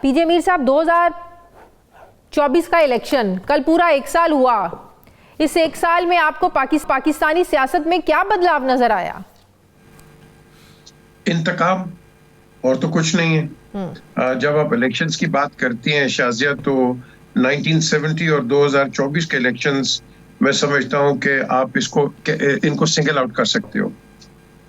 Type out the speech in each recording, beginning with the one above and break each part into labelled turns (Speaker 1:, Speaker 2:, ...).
Speaker 1: पीजे मीर साहब, 2024 का इलेक्शन कल पूरा 1 साल हुआ। इस 1 साल में आपको पाकिस्तानी सियासत में क्या बदलाव नजर आया?
Speaker 2: इंतकाम और तो कुछ नहीं है। जब आप इलेक्शंस की बात करती हैं शाजिया, तो 1970 और 2024 के इलेक्शंस मैं समझता हूं कि आप इनको सिंगल आउट कर सकते हो।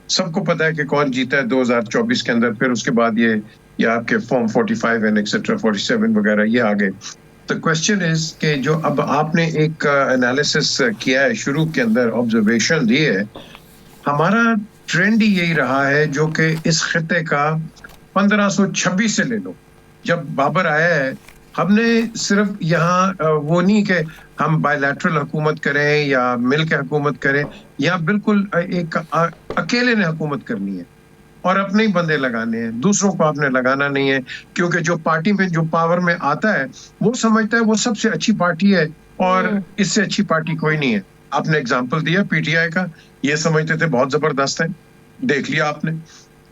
Speaker 2: सबको पता है कि कौन जीता है 2024 के अंदर। फिर उसके बाद ये आपके फॉर्म 45 एंड एक्सेट्रा 47 वगैरह ये आ गए। द क्वेश्चन इज कि जो अब आपने एक एनालिसिस किया है, शुरू के अंदर ऑब्जर्वेशन दी है, हमारा ट्रेंड ही यही रहा है जो कि इस खिते का 1526 से ले लो, जब बाबर आया है, हमने सिर्फ यहाँ वो नहीं कि हम बायलैटरल हुकूमत करें या मिल के हुकूमत करें, या बिल्कुल एक अकेले ने हुकूमत करनी है और अपने ही बंदे लगाने हैं, दूसरों को आपने लगाना नहीं है। क्योंकि जो पार्टी में जो पावर में आता है वो समझता है वो सबसे अच्छी पार्टी है और इससे अच्छी पार्टी कोई नहीं है। आपने एग्जाम्पल दिया पीटीआई का, ये समझते थे बहुत जबरदस्त है, देख लिया आपने।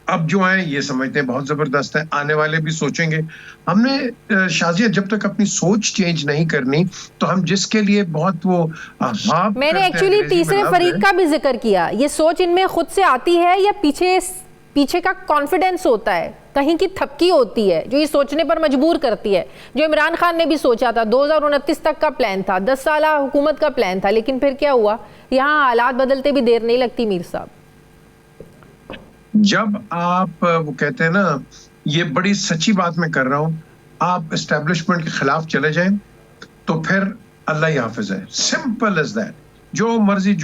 Speaker 2: अब जो है ये समझते हैं बहुत जबरदस्त है, आने वाले भी सोचेंगे। हमने शाजिया जब तक अपनी सोच चेंज नहीं करनी, तो हम जिसके लिए बहुत वो
Speaker 1: मैंने एक्चुअली तीसरे फरीक का भी जिक्र किया, ये सोच इनमें खुद से आती है या पीछे का कॉन्फिडेंस होता है, कहीं की थपकी होती है जो ये सोचने पर मजबूर करती है? जो इमरान खान ने भी सोचा था, 2029 तक का प्लान था, 10 साल हुकूमत का प्लान था, लेकिन फिर क्या हुआ? यहाँ हालात बदलते भी देर नहीं लगती मीर साहब।
Speaker 2: जब आप वो कहते हैं ना, ये बड़ी सच्ची बात मैं कर रहा हूं, आप एस्टेब्लिशमेंट के खिलाफ चले जाएं तो फिर अल्लाह ही हाफिज है, सिंपल एज दैट। जो मर्जी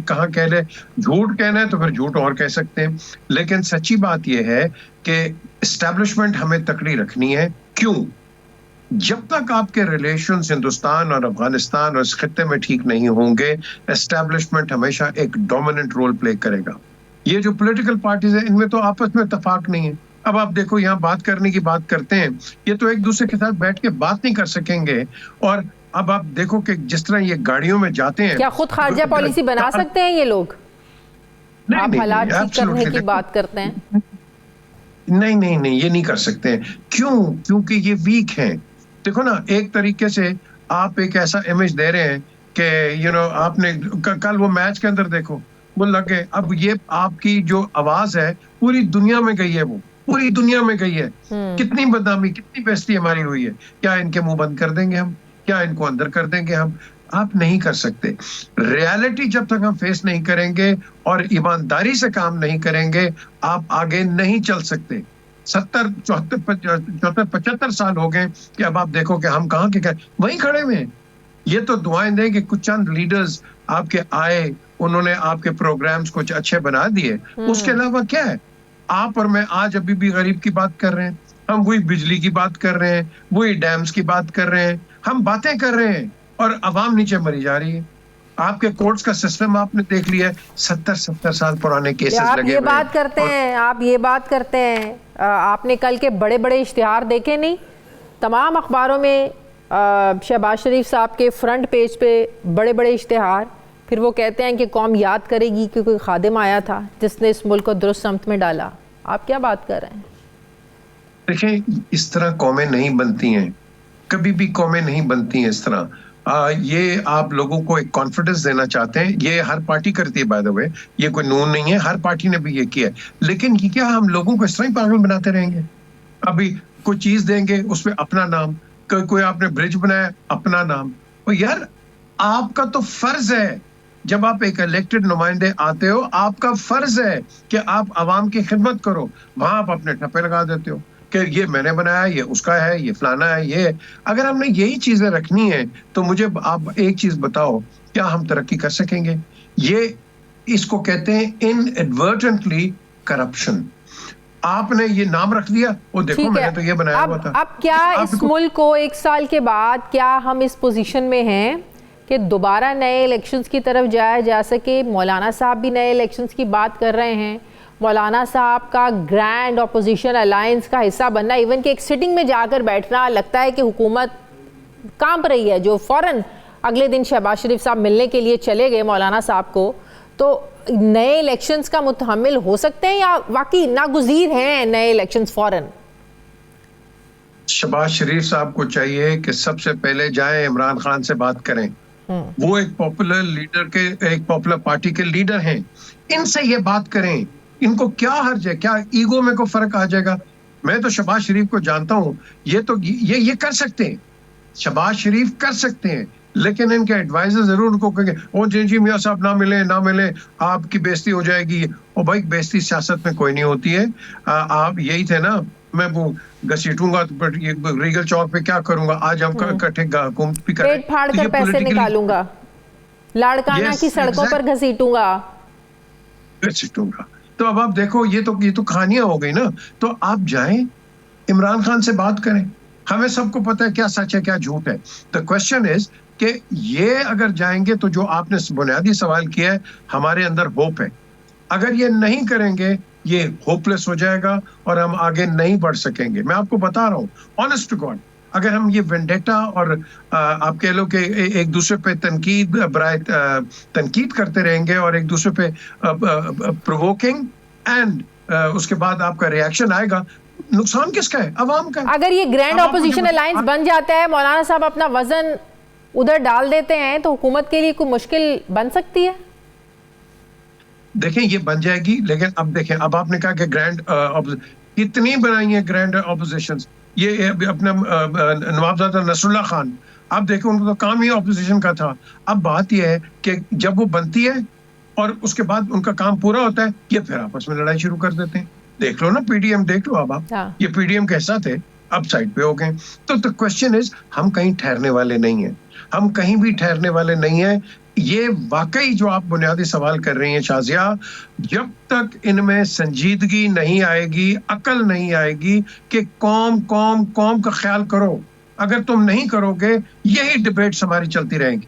Speaker 2: कहाँ कह ले, झूठ कहना है तो फिर झूठ और कह सकते हैं, लेकिन सच्ची बात यह है कि एस्टेब्लिशमेंट हमें तकड़ी रखनी है। क्यों? जब तक आपके रिलेशंस हिंदुस्तान और अफगानिस्तान और इस खित्ते में ठीक नहीं होंगे, एस्टेब्लिशमेंट हमेशा एक डोमिनेंट रोल प्ले करेगा। ये जो पॉलिटिकल पार्टीज है, इनमें तो आपस में इत्तेफाक नहीं है। अब आप देखो, यहाँ बात करने की बात करते हैं, ये तो एक दूसरे के साथ बैठ के बात नहीं कर सकेंगे। और अब आप देखो कि जिस तरह ये गाड़ियों में जाते हैं,
Speaker 1: क्या खुद खारजा पॉलिसी बना सकते हैं ये लोग? आप हालात ठीक करने की बात करते हैं।
Speaker 2: नहीं, ये नहीं कर सकते हैं। क्यों? क्योंकि ये वीक हैं। देखो ना, एक तरीके से आप एक ऐसा इमेज दे रहे हैं कि आपने कल वो मैच के अंदर देखो, वो लगे। अब ये आपकी जो आवाज है पूरी दुनिया में गई है, वो पूरी दुनिया में गई है। कितनी बदनामी, कितनी बेइज्जती हमारी हुई है। क्या इनके मुंह बंद कर देंगे हम? क्या इनको अंदर कर देंगे हम? आप नहीं कर सकते। रियलिटी जब तक हम फेस नहीं करेंगे और ईमानदारी से काम नहीं करेंगे, आप आगे नहीं चल सकते। 70, 74, 75 साल हो गए कि अब आप देखो कि हम कहाँ के वहीं खड़े हुए हैं। ये तो दुआएं दें कि कुछ चंद लीडर्स आपके आए, उन्होंने आपके प्रोग्राम्स कुछ अच्छे बना दिए, उसके अलावा क्या है? आप और मैं आज अभी भी गरीब की बात कर रहे हैं, हम वही बिजली की बात कर रहे हैं, वही डैम्स की बात कर रहे हैं, हम बातें कर रहे हैं और अवाम नीचे मरी जा रही है। आपके कोर्ट्स का सिस्टम आपने देख लिया है, 70 साल पुराने केसेस लगे हुए हैं।
Speaker 1: आप ये बात करते हैं, आपने कल के बड़े बड़े इश्तिहार देखे नहीं? तमाम अखबारों में शहबाज शरीफ साहब के फ्रंट पेज पे बड़े बड़े इश्तिहार। फिर वो कहते हैं कि कौम याद करेगी कि कोई खादिम आया था जिसने इस मुल्क को दुरुस्त समत में डाला। आप क्या बात कर रहे हैं?
Speaker 2: देखिए, इस तरह कौमें नहीं बनती हैं, कभी भी कौमें नहीं बनती हैं इस तरह। ये आप लोगों को एक कॉन्फिडेंस देना चाहते हैं, ये हर पार्टी करती है बाय द वे, ये कोई नून नहीं है, हर पार्टी ने भी ये किया है। लेकिन ये क्या हम लोगों को इस तरह ही पागल बनाते रहेंगे? अभी कोई चीज देंगे उसमें अपना नाम, कोई आपने ब्रिज बनाया अपना नाम। और यार, आपका तो फर्ज है, जब आप एक इलेक्टेड नुमाइंदे आते हो, आपका फर्ज है कि आप आवाम की खिदमत करो। वहां आप अपने ठप्पे लगा देते हो कि ये मैंने बनाया, ये उसका है, ये फलाना है, ये। अगर हमने यही चीजें रखनी है तो मुझे आप एक चीज बताओ, क्या हम तरक्की कर सकेंगे? इसको कहते हैं इनएडवर्टेंटली करप्शन। आपने ये नाम रख दिया, वो देखो मैंने तो ये बनाया हुआ था।
Speaker 1: अब क्या इस मुल्क को 1 साल के बाद क्या हम इस पोजीशन में हैं कि दोबारा नए इलेक्शंस की तरफ जाया जा सके? मौलाना साहब भी नए इलेक्शंस की बात कर रहे हैं। मौलाना साहब का ग्रैंड अपोजिशन अलायंस का हिस्सा बनना, इवन कि एक सिटिंग में जाकर बैठना, लगता है कि हुकूमत कांप रही है। जो फौरन अगले दिन शहबाज शरीफ साहब मिलने के लिए चले गए मौलाना साहब को, तो नए इलेक्शंस का मुतहम्मिल हो सकते हैं या वाकई नागुज़ीर हैं नए इलेक्शंस फौरन?
Speaker 2: शहबाज शरीफ साहब को चाहिए कि सबसे पहले जाएं इमरान खान से बात करें। वो एक पॉपुलर पार्टी के लीडर हैं, इनसे ये बात करें। इनको क्या हर्ज है, क्या ईगो में को फर्क आ जाएगा? मैं तो शहबाज शरीफ को जानता हूं, ये कर सकते हैं, शहबाज शरीफ कर सकते हैं, लेकिन इनके एडवाइजर जरूर उनको कहेंगे ओ जी मियां साहब ना मिले आपकी बेइज्जती हो जाएगी। और भाई बेइज्जती सियासत में कोई नहीं होती है। आप यही थे ना, मैं वो घसीटूंगा तो रीगल चौक पे क्या करूंगा, आज हम इकट्ठे हुकूमत भी करें,
Speaker 1: पेट फाड़ कर पैसे निकालूंगा, लाड़काना की सड़कों पर घसीटूंगा।
Speaker 2: तो अब आप देखो, ये तो कहानियां हो गई ना। तो आप जाएं इमरान खान से बात करें। हमें सबको पता है क्या सच है क्या झूठ है। द क्वेश्चन इज कि ये अगर जाएंगे तो जो आपने बुनियादी सवाल किया है, हमारे अंदर होप है। अगर ये नहीं करेंगे, ये होपलेस हो जाएगा और हम आगे नहीं बढ़ सकेंगे। मैं आपको बता रहा हूँ ऑनेस्ट टू गॉड, अगर हम ये वेंडेटा और आप कह लो कि एक दूसरे पे तनकीद करते रहेंगे और एक दूसरे पे प्रोवोकिंग एंड उसके बाद आपका रिएक्शन आएगा, नुकसान किसका है? अवाम का।
Speaker 1: अगर ये ग्रैंड ऑपोजिशन अलायंस बन जाता है, मौलाना साहब अपना वजन उधर डाल देते हैं, तो हुकूमत के लिए कोई मुश्किल बन सकती है?
Speaker 2: देखें ये बन जाएगी, लेकिन अब देखें, अब आपने कहा कि ग्रैंड कितनी बनाई है ग्रैंड ऑपोजिशंस। ये अपना नवाबजादा नसरुल्लाह खान, आप देखें उनका तो काम ही ऑपोजिशन का था। अब बात यह है कि जब वो बनती है और उसके बाद उनका काम पूरा होता है, ये फिर आपस में लड़ाई शुरू कर देते हैं। देख लो ना पीडीएम, देख लो अब आप। ये पीडीएम कैसा थे, अब साइड पे हो गए। तो द क्वेश्चन इज, हम कहीं ठहरने वाले नहीं हैं, हम कहीं भी ठहरने वाले नहीं हैं। ये वाकई जो आप बुनियादी सवाल कर रही हैं शाजिया, जब तक इनमें संजीदगी नहीं आएगी, अकल नहीं आएगी कि कौम कौम कौम का ख्याल करो, अगर तुम नहीं करोगे, यही डिबेट्स हमारी चलती रहेंगी।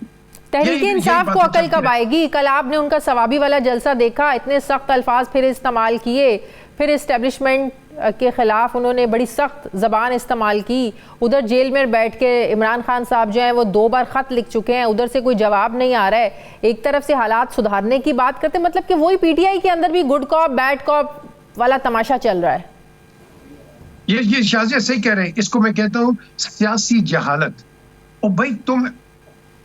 Speaker 1: तहरीक इंसाफ को अकल कब आएगी? कल आपने उनका सवाबी वाला जलसा देखा, इतने सख्त अल्फाज फिर इस्तेमाल किए, फिर इस्टेब्लिशमेंट के खिलाफ उन्होंने बड़ी सख्त ज़बान इस्तेमाल की। उधर जेल में बैठ के इमरान खान साहब जो हैं वो 2 बार ख़त लिख चुके हैं, उधर से कोई जवाब नहीं आ रहा है। एक तरफ से हालात सुधारने की बात करते, मतलब कि वही पीटीआई के अंदर भी गुड कॉप बैड कॉप वाला तमाशा चल रहा है।
Speaker 2: ये शाजिया सही कह रहे हैं, इसको मैं कहता हूँ सियासी जहालत। और भाई तुम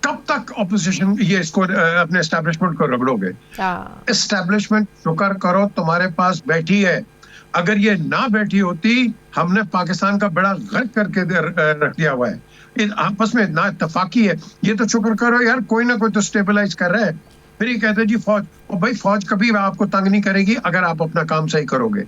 Speaker 2: कब तक ऑपोजिशन इसको अपने एस्टैब्लिशमेंट को रगड़ोगे? एस्टैब्लिशमेंट शुक्र करो तुम्हारे पास बैठी है। अगर ये ना बैठी होती, हमने पाकिस्तान का बड़ा गर्क करके रख दिया हुआ है। आपस में ना इत्तेफाकी है। ये तो शुक्र करो यार, कोई ना कोई तो स्टेबलाइज कर रहा है। फिर ये कहते हैं जी फौज, और भाई फौज कभी आपको तंग नहीं करेगी अगर आप अपना काम सही करोगे।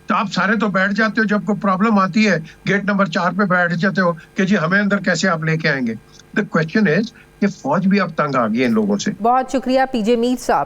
Speaker 2: तो आप सारे तो बैठ जाते हो, जब कोई प्रॉब्लम आती है गेट नंबर 4 पे बैठ जाते हो कि जी हमें अंदर कैसे आप लेके आएंगे। द क्वेश्चन इज कि फौज भी अब तंग आ गई इन लोगों से।
Speaker 1: बहुत शुक्रिया पीजे मीर साहब।